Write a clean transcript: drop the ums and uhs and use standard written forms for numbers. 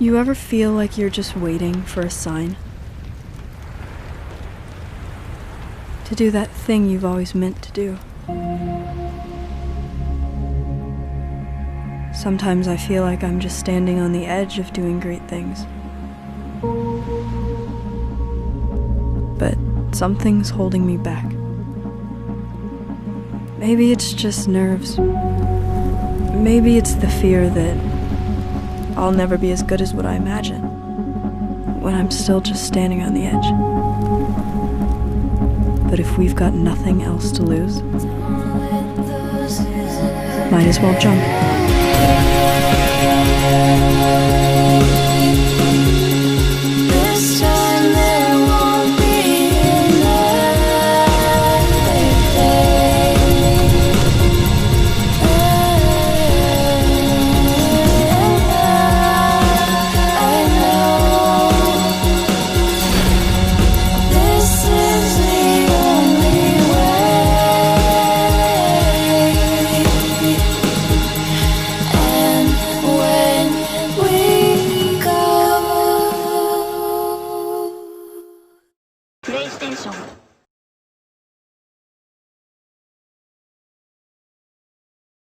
You ever feel like you're just waiting for a sign? To do that thing you've always meant to do. Sometimes I feel like I'm just standing on the edge of doing great things. But something's holding me back. Maybe it's just nerves. Maybe it's the fear that I'll never be as good as what I imagine, when I'm still just standing on the edge. But if we've got nothing else to lose, might as well jump.プレイステーション